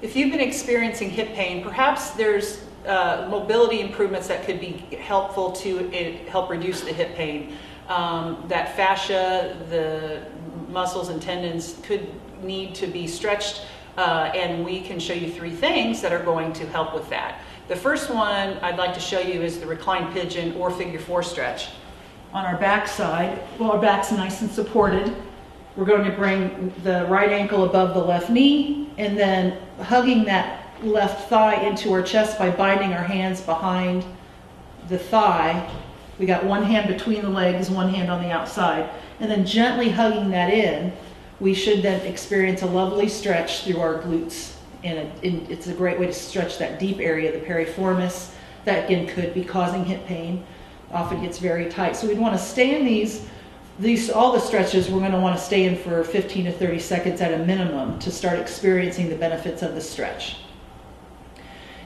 if you've been experiencing hip pain, perhaps there's mobility improvements that could be helpful to help reduce the hip pain. That fascia, the muscles and tendons could need to be stretched, and we can show you 3 things that are going to help with that. The first one I'd like to show you is the reclined pigeon or figure 4 stretch. On our back side, while our back's nice and supported, we're going to bring the right ankle above the left knee and then hugging that left thigh into our chest by binding our hands behind the thigh. We got one hand between the legs, one hand on the outside, and then gently hugging that in. We should then experience a lovely stretch through our glutes. And it's a great way to stretch that deep area, the piriformis, that again could be causing hip pain. Often gets very tight. So we'd want to stay in all the stretches we're going to want to stay in for 15 to 30 seconds at a minimum to start experiencing the benefits of the stretch.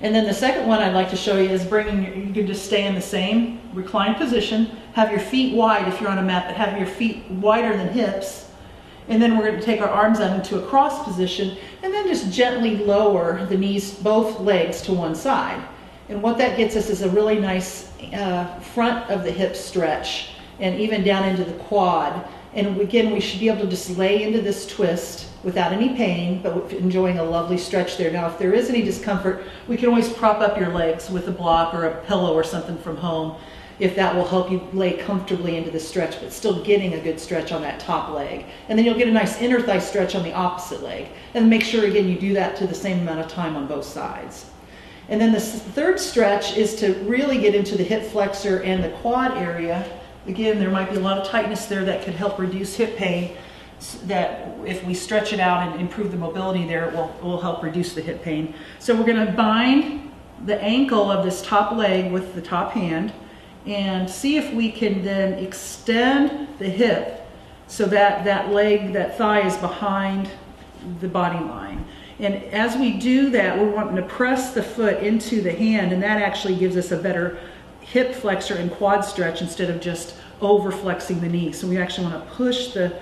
And then the second one I'd like to show you is you can just stay in the same reclined position, have your feet wide if you're on a mat, but have your feet wider than hips. And then we're going to take our arms out into a cross position and then just gently lower the knees, both legs to one side. And what that gets us is a really nice front of the hip stretch and even down into the quad. And again, we should be able to just lay into this twist without any pain, but enjoying a lovely stretch there. Now, if there is any discomfort, we can always prop up your legs with a block or a pillow or something from home, if that will help you lay comfortably into the stretch, but still getting a good stretch on that top leg. And then you'll get a nice inner thigh stretch on the opposite leg. And make sure, again, you do that to the same amount of time on both sides. And then the third stretch is to really get into the hip flexor and the quad area. Again, there might be a lot of tightness there that could help reduce hip pain, that if we stretch it out and improve the mobility there, it will help reduce the hip pain. So we're going to bind the ankle of this top leg with the top hand and see if we can then extend the hip so that that leg, that thigh is behind the body line. And as we do that, we're wanting to press the foot into the hand, and that actually gives us a better hip flexor and quad stretch instead of just over flexing the knee. So we actually want to push the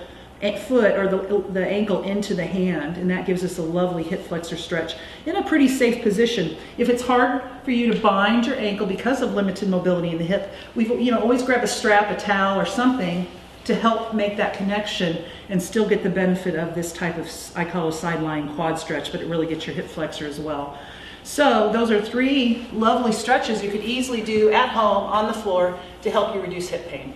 foot or the ankle into the hand, and that gives us a lovely hip flexor stretch in a pretty safe position. If it's hard for you to bind your ankle because of limited mobility in the hip, we've always grab a strap, a towel, or something to help make that connection and still get the benefit of this type of, I call a sideline quad stretch, but it really gets your hip flexor as well. So those are 3 lovely stretches you could easily do at home on the floor to help you reduce hip pain.